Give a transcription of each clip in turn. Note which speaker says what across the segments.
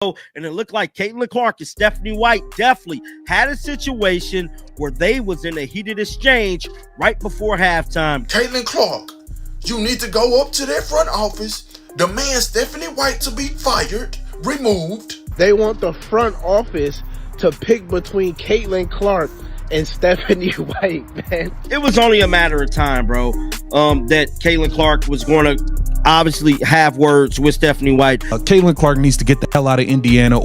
Speaker 1: And it looked like Caitlin Clark and Stephanie White definitely had a situation where they was in a heated exchange right before halftime.
Speaker 2: Caitlin Clark, you need to go up to their front office, demand Stephanie White to be fired, removed.
Speaker 3: They want the front office to pick between Caitlin Clark and Stephanie White, man.
Speaker 1: It was only a matter of time, bro, that Caitlin Clark was going to obviously have words with Stephanie White.
Speaker 4: Caitlin Clark needs to get the hell out of Indiana.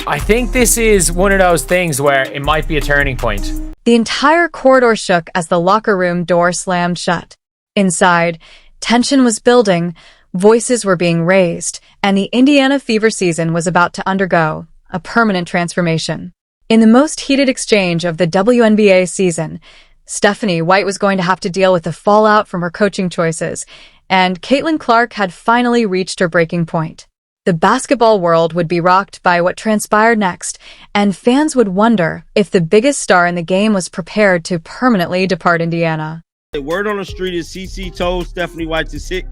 Speaker 5: I think this is one of those things where it might be a turning point.
Speaker 6: The entire corridor shook as the locker room door slammed shut. Inside, tension was building, voices were being raised, and the Indiana Fever season was about to undergo a permanent transformation. In the most heated exchange of the WNBA season, Stephanie White was going to have to deal with the fallout from her coaching choices, and Caitlin Clark had finally reached her breaking point. The basketball world would be rocked by what transpired next, and fans would wonder if the biggest star in the game was prepared to permanently depart Indiana.
Speaker 1: The word on the street is CC told Stephanie White to sit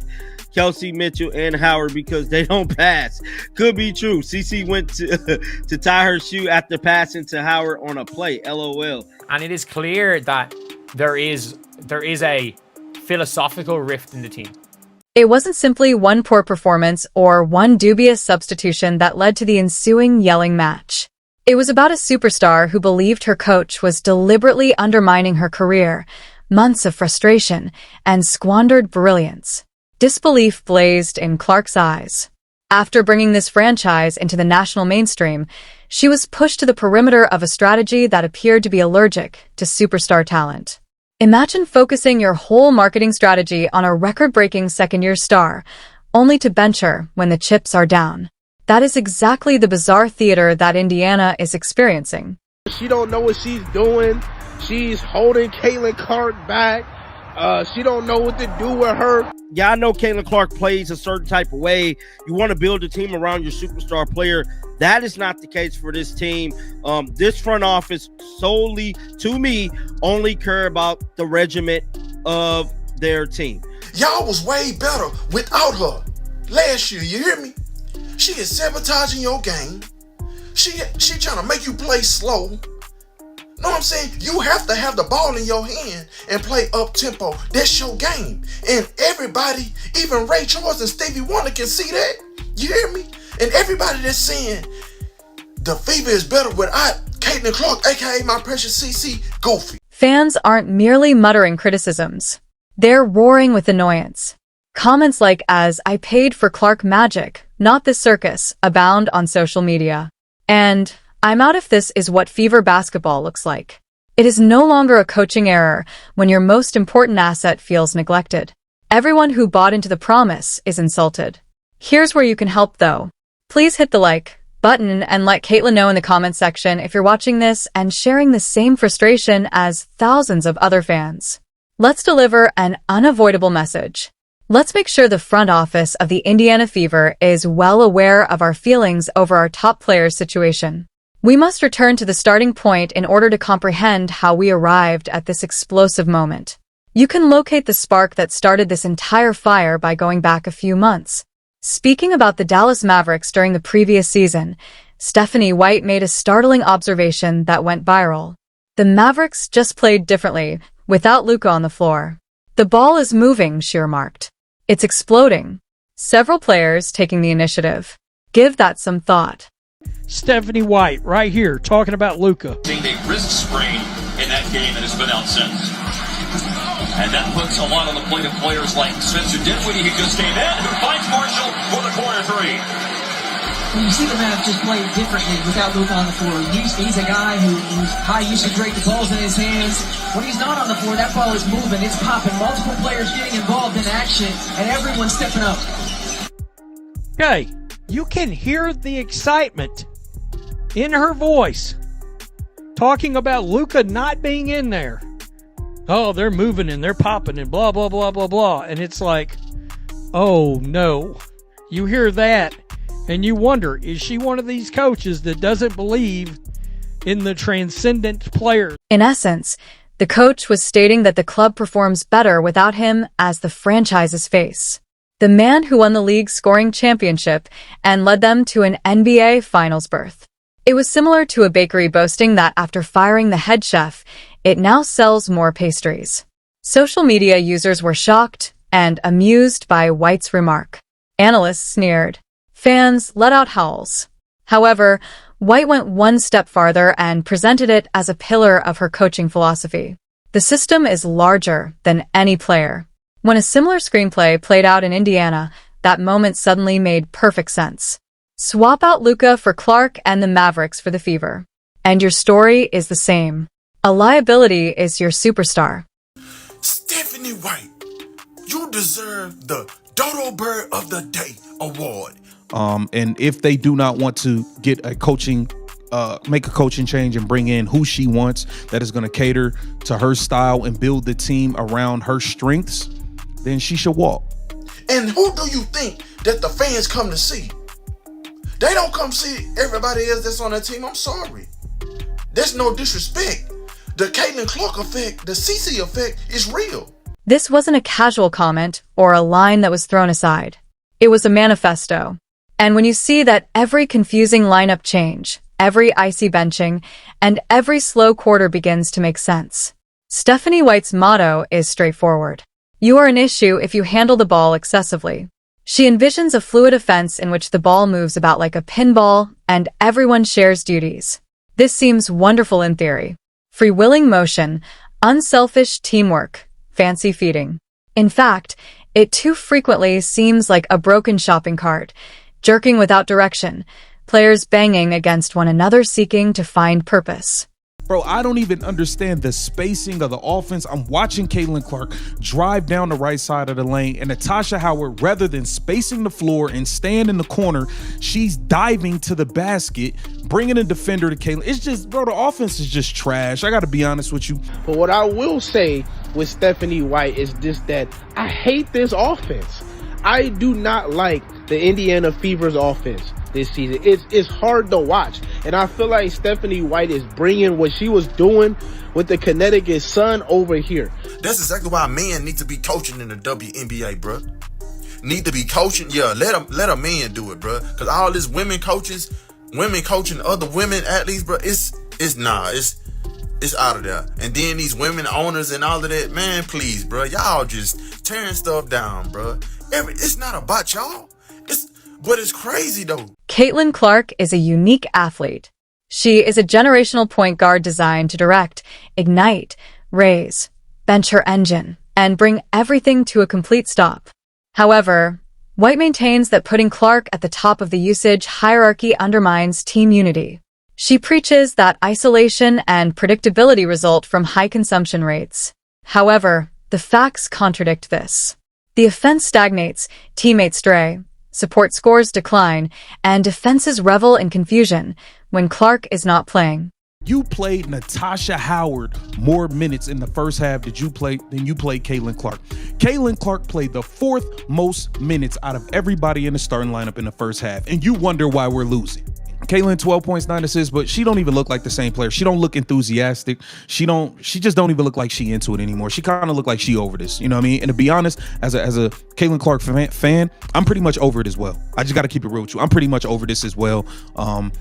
Speaker 1: Kelsey Mitchell and Howard because they don't pass. Could be true. CC went to tie her shoe after passing to Howard on a play. LOL.
Speaker 5: And it is clear that there is a philosophical rift in the team.
Speaker 6: It wasn't simply one poor performance or one dubious substitution that led to the ensuing yelling match. It was about a superstar who believed her coach was deliberately undermining her career, months of frustration, and squandered brilliance. Disbelief blazed in Clark's eyes. After bringing this franchise into the national mainstream, she was pushed to the perimeter of a strategy that appeared to be allergic to superstar talent. Imagine focusing your whole marketing strategy on a record-breaking second-year star, only to bench her when the chips are down. That is exactly the bizarre theater that Indiana is experiencing.
Speaker 3: She don't know what she's doing. She's holding Caitlin Clark back. She don't know what to do with her.
Speaker 1: Yeah, I know Caitlin Clark plays a certain type of way. You want to build a team around your superstar player. That is not the case for this team. This front office solely, to me, only care about the regiment of their team.
Speaker 2: Y'all was way better without her last year, you hear me? She is sabotaging your game. She trying to make you play slow. Know what I'm saying? You have to have the ball in your hand and play up-tempo. That's your game. And everybody, even Ray Charles and Stevie Wonder can see that. You hear me? And everybody that's saying the Fever is better without Caitlin Clark, a.k.a. my precious CC, goofy.
Speaker 6: Fans aren't merely muttering criticisms. They're roaring with annoyance. Comments like, "As I paid for Clark magic, not this circus," abound on social media. And "I'm out if this is what Fever basketball looks like." It is no longer a coaching error when your most important asset feels neglected. Everyone who bought into the promise is insulted. Here's where you can help, though. Please hit the like button and let Caitlin know in the comments section if you're watching this and sharing the same frustration as thousands of other fans. Let's deliver an unavoidable message. Let's make sure the front office of the Indiana Fever is well aware of our feelings over our top players' situation. We must return to the starting point in order to comprehend how we arrived at this explosive moment. You can locate the spark that started this entire fire by going back a few months. Speaking about the Dallas Mavericks during the previous season, Stephanie White made a startling observation that went viral. The Mavericks just played differently, without Luka on the floor. "The ball is moving," she remarked. "It's exploding." Several players taking the initiative. Give that some thought.
Speaker 7: Stephanie White right here talking about Luka.
Speaker 8: A wrist sprain in that game and has been out since. And that puts a lot on the plate of players like Spencer Dinwiddie, who just came in, who finds Marshall for the corner three.
Speaker 9: When you see the Mavs just play differently without Luka on the floor, he's a guy who's high usage rate, the ball's in his hands. When he's not on the floor, that ball is moving, it's popping, multiple players getting involved in action, and everyone's stepping up.
Speaker 7: Okay, you can hear the excitement in her voice talking about Luka not being in there. Oh, they're moving and they're popping and blah, blah, blah, blah, blah. And it's like, oh no. You hear that and you wonder, is she one of these coaches that doesn't believe in the transcendent player?
Speaker 6: In essence, the coach was stating that the club performs better without him as the franchise's face. The the man who won the league's scoring championship and led them to an NBA Finals berth. It was similar to a bakery boasting that after firing the head chef, it now sells more pastries. Social media users were shocked and amused by White's remark. Analysts sneered. Fans let out howls. However, White went one step farther and presented it as a pillar of her coaching philosophy. The system is larger than any player. When a similar screenplay played out in Indiana, that moment suddenly made perfect sense. Swap out Luka for Clark and the Mavericks for the Fever. And your story is the same. A liability is your superstar.
Speaker 2: Stephanie White, you deserve the Dodo Bird of the Day award.
Speaker 4: And if they do not want to get a coaching, make a coaching change and bring in who she wants that is going to cater to her style and build the team around her strengths, then she should walk.
Speaker 2: And who do you think that the fans come to see? They don't come see everybody else that's on that team. I'm sorry. There's no disrespect. The Caitlin Clark effect, the CC effect is real.
Speaker 6: This wasn't a casual comment or a line that was thrown aside. It was a manifesto. And when you see that every confusing lineup change, every icy benching, and every slow quarter begins to make sense, Stephanie White's motto is straightforward. You are an issue if you handle the ball excessively. She envisions a fluid offense in which the ball moves about like a pinball and everyone shares duties. This seems wonderful in theory. Free-willing motion, unselfish teamwork, fancy feeding. In fact, it too frequently seems like a broken shopping cart, jerking without direction, players banging against one another seeking to find purpose.
Speaker 4: Bro, I don't even understand the spacing of the offense. I'm watching Caitlin Clark drive down the right side of the lane, and Natasha Howard, rather than spacing the floor and stand in the corner, she's diving to the basket, bringing a defender to Caitlin. It's just, bro, the offense is just trash. I got to be honest with you.
Speaker 3: But what I will say with Stephanie White is just that I hate this offense. I do not like the Indiana Fever's offense this season. It's hard to watch. And I feel like Stephanie White is bringing what she was doing with the Connecticut Sun over here.
Speaker 2: That's exactly why men need to be coaching in the WNBA, bro. Need to be coaching. Yeah, let a man do it, bro. Because all this women coaching other women athletes, bro, it's out of there. And then these women owners and all of that, man, please, bro. Y'all just tearing stuff down, bro. It's not about y'all. But it's crazy, though.
Speaker 6: Caitlin Clark is a unique athlete. She is a generational point guard designed to direct, ignite, raise, bench her engine, and bring everything to a complete stop. However, White maintains that putting Clark at the top of the usage hierarchy undermines team unity. She preaches that isolation and predictability result from high consumption rates. However, the facts contradict this. The offense stagnates, teammates stray, support scores decline, and defenses revel in confusion when Clark is not playing.
Speaker 4: You played Natasha Howard more minutes in the first half than you played Caitlin Clark. Caitlin Clark played the fourth most minutes out of everybody in the starting lineup in the first half, and you wonder why we're losing. Caitlin, 12 points, 9 assists, but she don't even look like the same player. She don't look enthusiastic. She just don't even look like she into it anymore. She kind of look like she over this, you know what I mean? And to be honest, as a Caitlin Clark fan, I'm pretty much over it as well. I just got to keep it real with you. I'm pretty much over this as well.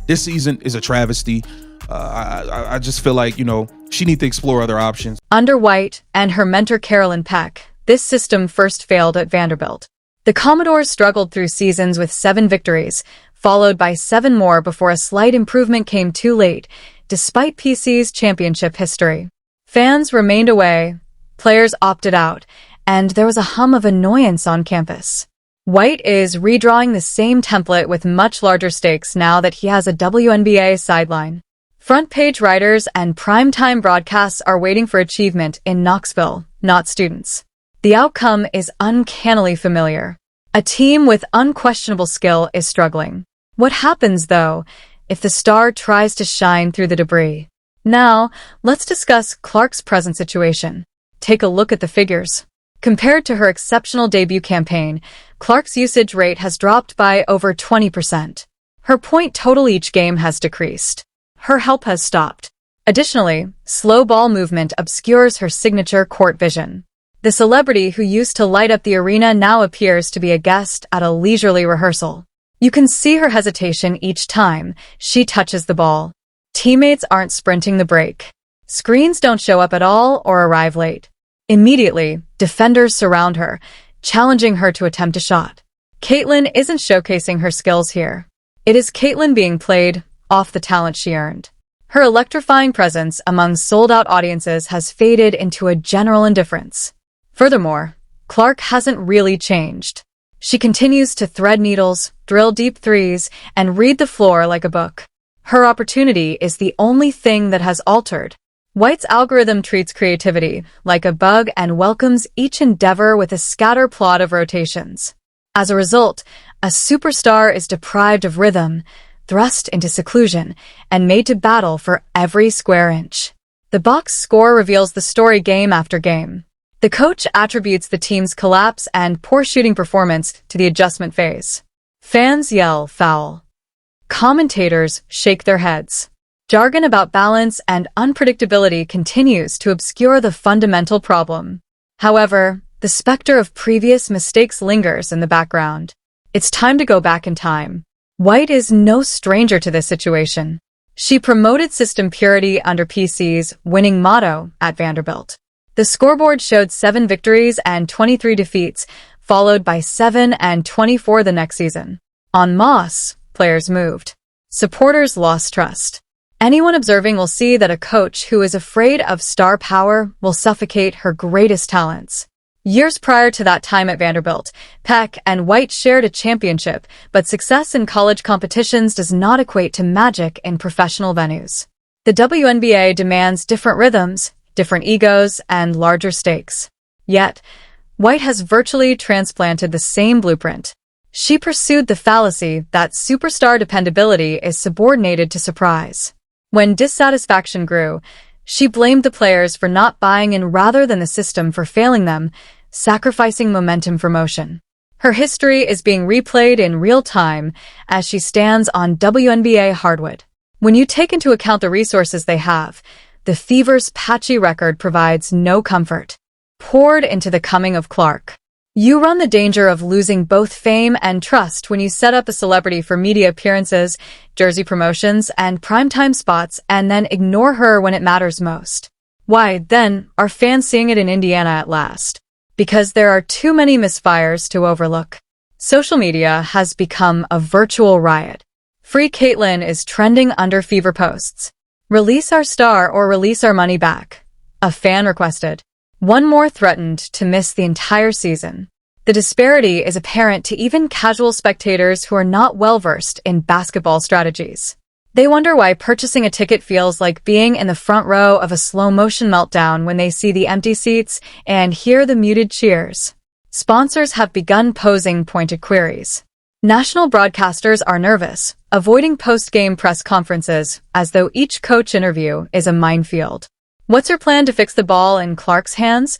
Speaker 4: This season is a travesty. I just feel like, she needs to explore other options.
Speaker 6: Under White and her mentor Carolyn Peck, this system first failed at Vanderbilt. The Commodores struggled through seasons with 7 victories, followed by 7 more before a slight improvement came too late, despite PC's championship history. Fans remained away, players opted out, and there was a hum of annoyance on campus. White is redrawing the same template with much larger stakes now that he has a WNBA sideline. Front-page writers and primetime broadcasts are waiting for achievement in Knoxville, not students. The outcome is uncannily familiar. A team with unquestionable skill is struggling. What happens, though, if the star tries to shine through the debris? Now, let's discuss Clark's present situation. Take a look at the figures. Compared to her exceptional debut campaign, Clark's usage rate has dropped by over 20%. Her point total each game has decreased. Her help has stopped. Additionally, slow ball movement obscures her signature court vision. The celebrity who used to light up the arena now appears to be a guest at a leisurely rehearsal. You can see her hesitation each time she touches the ball. Teammates aren't sprinting the break. Screens don't show up at all or arrive late. Immediately, defenders surround her, challenging her to attempt a shot. Caitlin isn't showcasing her skills here. It is Caitlin being played off the talent she earned. Her electrifying presence among sold-out audiences has faded into a general indifference. Furthermore, Clark hasn't really changed. She continues to thread needles, drill deep threes, and read the floor like a book. Her opportunity is the only thing that has altered. White's algorithm treats creativity like a bug and welcomes each endeavor with a scatter plot of rotations. As a result, a superstar is deprived of rhythm, thrust into seclusion, and made to battle for every square inch. The box score reveals the story game after game. The coach attributes the team's collapse and poor shooting performance to the adjustment phase. Fans yell foul. Commentators shake their heads. Jargon about balance and unpredictability continues to obscure the fundamental problem. However, the specter of previous mistakes lingers in the background. It's time to go back in time. White is no stranger to this situation. She promoted system purity under PC's winning motto at Vanderbilt. The scoreboard showed 7 victories and 23 defeats, followed by 7 and 24 the next season. On Moss, players moved. Supporters lost trust. Anyone observing will see that a coach who is afraid of star power will suffocate her greatest talents. Years prior to that time at Vanderbilt, Peck and White shared a championship, but success in college competitions does not equate to magic in professional venues. The WNBA demands different rhythms, different egos, and larger stakes. Yet, White has virtually transplanted the same blueprint. She pursued the fallacy that superstar dependability is subordinated to surprise. When dissatisfaction grew, she blamed the players for not buying in rather than the system for failing them, sacrificing momentum for motion. Her history is being replayed in real time as she stands on WNBA hardwood. When you take into account the resources they have, the Fever's patchy record provides no comfort. Poured into the coming of Clark, you run the danger of losing both fame and trust when you set up a celebrity for media appearances, jersey promotions, and primetime spots and then ignore her when it matters most. Why, then, are fans seeing it in Indiana at last? Because there are too many misfires to overlook. Social media has become a virtual riot. Free Caitlin is trending under Fever posts. Release our star or release our money back. A fan requested. One more threatened to miss the entire season. The disparity is apparent to even casual spectators who are not well-versed in basketball strategies. They wonder why purchasing a ticket feels like being in the front row of a slow-motion meltdown when they see the empty seats and hear the muted cheers. Sponsors have begun posing pointed queries. National broadcasters are nervous, avoiding post-game press conferences as though each coach interview is a minefield. What's her plan to fix the ball in Clark's hands?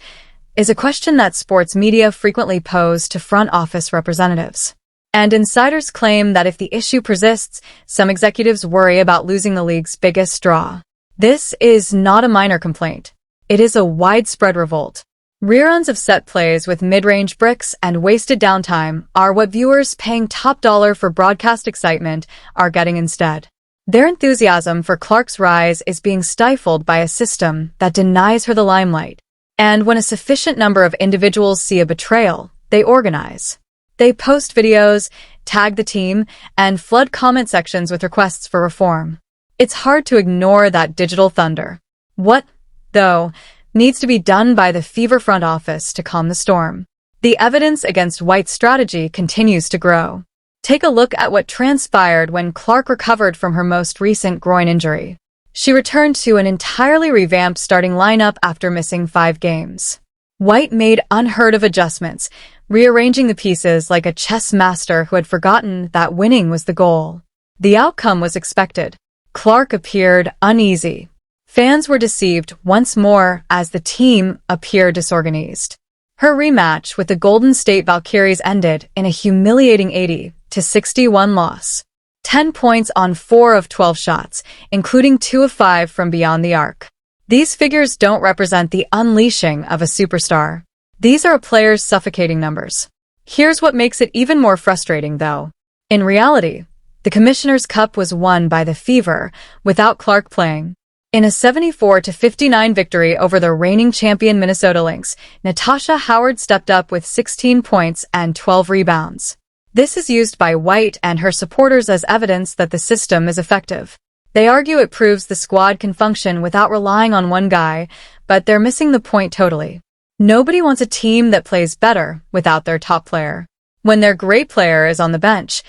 Speaker 6: Is a question that sports media frequently pose to front office representatives. And insiders claim that if the issue persists, some executives worry about losing the league's biggest draw. This is not a minor complaint. It is a widespread revolt. Reruns of set plays with mid-range bricks and wasted downtime are what viewers paying top dollar for broadcast excitement are getting instead. Their enthusiasm for Clark's rise is being stifled by a system that denies her the limelight. And when a sufficient number of individuals see a betrayal, they organize. They post videos, tag the team, and flood comment sections with requests for reform. It's hard to ignore that digital thunder. What, though, needs to be done by the Fever front office to calm the storm? The evidence against White's strategy continues to grow. Take a look at what transpired when Clark recovered from her most recent groin injury. She returned to an entirely revamped starting lineup after missing 5 games. White made unheard of adjustments, rearranging the pieces like a chess master who had forgotten that winning was the goal. The outcome was expected. Clark appeared uneasy. Fans were deceived once more as the team appeared disorganized. Her rematch with the Golden State Valkyries ended in a humiliating 80-61 loss. 10 points on 4 of 12 shots, including 2 of 5 from beyond the arc. These figures don't represent the unleashing of a superstar. These are a player's suffocating numbers. Here's what makes it even more frustrating, though. In reality, the Commissioner's Cup was won by the Fever without Clark playing. In a 74-59 victory over the reigning champion Minnesota Lynx, Natasha Howard stepped up with 16 points and 12 rebounds. This is used by White and her supporters as evidence that the system is effective. They argue it proves the squad can function without relying on one guy, but they're missing the point totally. Nobody wants a team that plays better without their top player. When their great player is on the bench,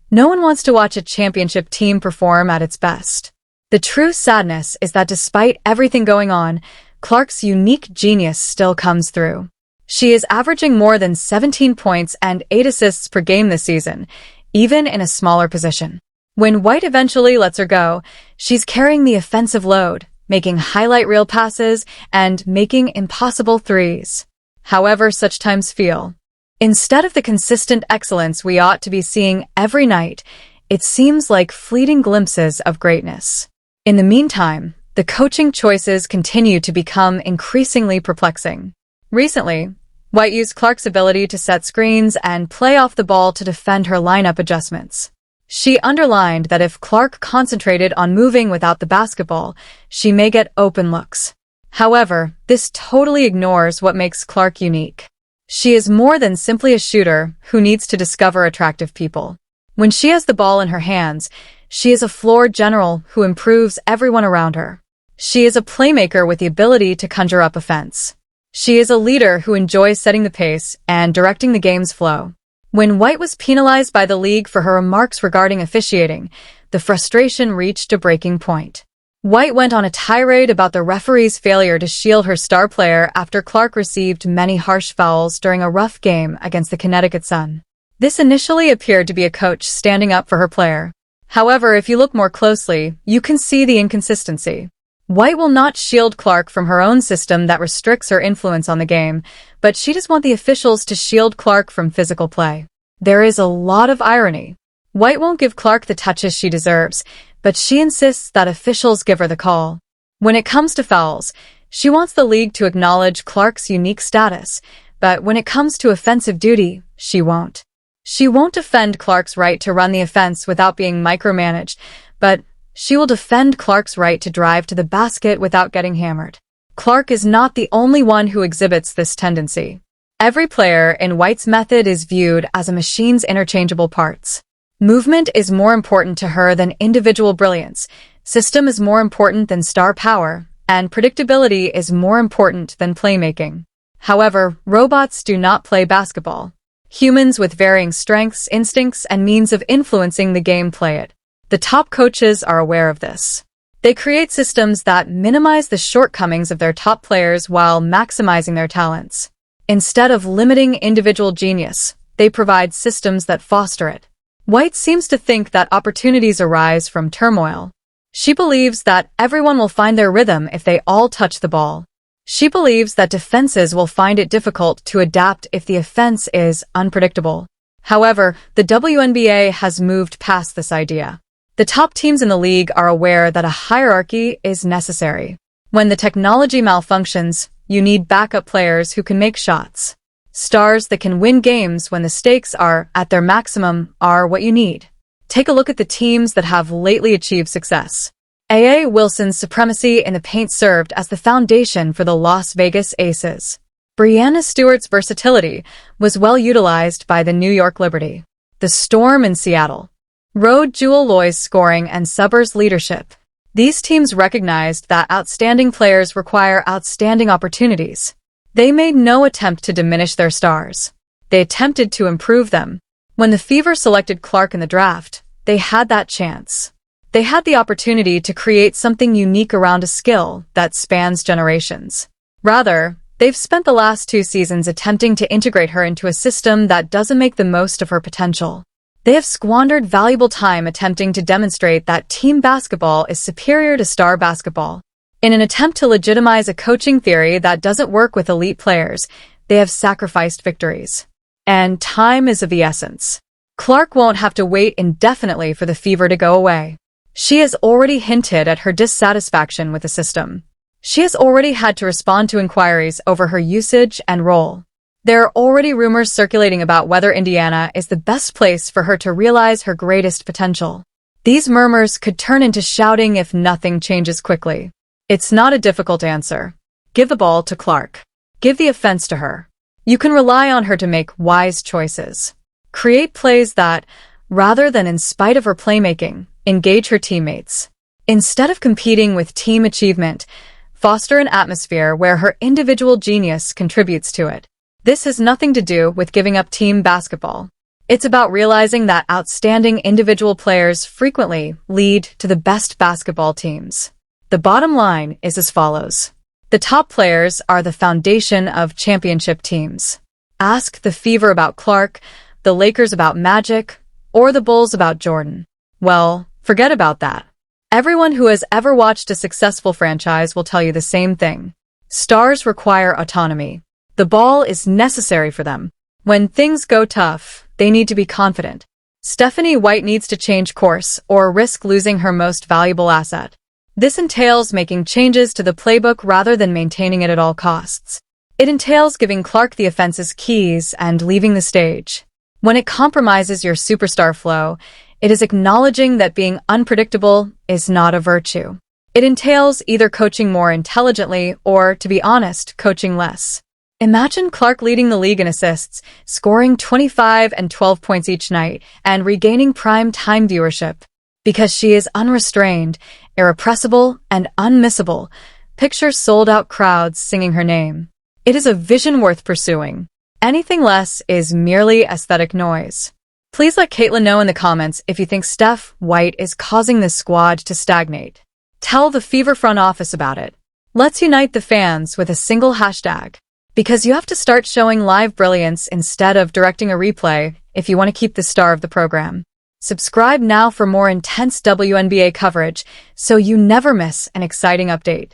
Speaker 6: no one wants to watch a championship team perform at its best. The true sadness is that despite everything going on, Clark's unique genius still comes through. She is averaging more than 17 points and 8 assists per game this season, even in a smaller position. When White eventually lets her go, she's carrying the offensive load, making highlight reel passes and making impossible threes. However such times feel. Instead of the consistent excellence we ought to be seeing every night, it seems like fleeting glimpses of greatness. In the meantime, the coaching choices continue to become increasingly perplexing. Recently, White used Clark's ability to set screens and play off the ball to defend her lineup adjustments. She underlined that if Clark concentrated on moving without the basketball, she may get open looks. However, this totally ignores what makes Clark unique. She is more than simply a shooter who needs to discover attractive people. When she has the ball in her hands, she is a floor general who improves everyone around her. She is a playmaker with the ability to conjure up offense. She is a leader who enjoys setting the pace and directing the game's flow. When White was penalized by the league for her remarks regarding officiating, the frustration reached a breaking point. White went on a tirade about the referee's failure to shield her star player after Clark received many harsh fouls during a rough game against the Connecticut Sun. This initially appeared to be a coach standing up for her player. However, if you look more closely, you can see the inconsistency. White will not shield Clark from her own system that restricts her influence on the game, but she does want the officials to shield Clark from physical play. There is a lot of irony. White won't give Clark the touches she deserves, but she insists that officials give her the call. When it comes to fouls, she wants the league to acknowledge Clark's unique status, but when it comes to offensive duty, she won't. She won't defend Clark's right to run the offense without being micromanaged, but she will defend Clark's right to drive to the basket without getting hammered. Clark is not the only one who exhibits this tendency. Every player in White's method is viewed as a machine's interchangeable parts. Movement is more important to her than individual brilliance, system is more important than star power, and predictability is more important than playmaking. However, robots do not play basketball. Humans with varying strengths, instincts, and means of influencing the game play it. The top coaches are aware of this. They create systems that minimize the shortcomings of their top players while maximizing their talents. Instead of limiting individual genius, they provide systems that foster it. White seems to think that opportunities arise from turmoil. She believes that everyone will find their rhythm if they all touch the ball. She believes that defenses will find it difficult to adapt if the offense is unpredictable. However, the WNBA has moved past this idea. The top teams in the league are aware that a hierarchy is necessary. When the technology malfunctions, you need backup players who can make shots. Stars that can win games when the stakes are at their maximum are what you need. Take a look at the teams that have lately achieved success. A.A. Wilson's supremacy in the paint served as the foundation for the Las Vegas Aces. Breanna Stewart's versatility was well utilized by the New York Liberty. The Storm in Seattle. Rode Jewel Loy's scoring and Subbers' leadership. These teams recognized that outstanding players require outstanding opportunities. They made no attempt to diminish their stars. They attempted to improve them. When the Fever selected Clark in the draft, they had that chance. They had the opportunity to create something unique around a skill that spans generations. Rather, they've spent the last 2 seasons attempting to integrate her into a system that doesn't make the most of her potential. They have squandered valuable time attempting to demonstrate that team basketball is superior to star basketball. In an attempt to legitimize a coaching theory that doesn't work with elite players, they have sacrificed victories. And time is of the essence. Clark won't have to wait indefinitely for the Fever to go away. She has already hinted at her dissatisfaction with the system. She has already had to respond to inquiries over her usage and role. There are already rumors circulating about whether Indiana is the best place for her to realize her greatest potential. These murmurs could turn into shouting if nothing changes quickly. It's not a difficult answer. Give the ball to Clark. Give the offense to her. You can rely on her to make wise choices. Create plays that, rather than in spite of her playmaking, engage her teammates. Instead of competing with team achievement, foster an atmosphere where her individual genius contributes to it. This has nothing to do with giving up team basketball. It's about realizing that outstanding individual players frequently lead to the best basketball teams. The bottom line is as follows. The top players are the foundation of championship teams. Ask the Fever about Clark, the Lakers about Magic, or the Bulls about Jordan. Well, forget about that. Everyone who has ever watched a successful franchise will tell you the same thing. Stars require autonomy. The ball is necessary for them. When things go tough, they need to be confident. Stephanie White needs to change course or risk losing her most valuable asset. This entails making changes to the playbook rather than maintaining it at all costs. It entails giving Clark the offense's keys and leaving the stage. When it compromises your superstar flow, it is acknowledging that being unpredictable is not a virtue. It entails either coaching more intelligently or, to be honest, coaching less. Imagine Clark leading the league in assists, scoring 25 and 12 points each night, and regaining prime time viewership. Because she is unrestrained, irrepressible, and unmissable, picture sold-out crowds singing her name. It is a vision worth pursuing. Anything less is merely aesthetic noise. Please let Caitlin know in the comments if you think Steph White is causing this squad to stagnate. Tell the Fever front office about it. Let's unite the fans with a single hashtag. Because you have to start showing live brilliance instead of directing a replay if you want to keep the star of the program. Subscribe now for more intense WNBA coverage so you never miss an exciting update.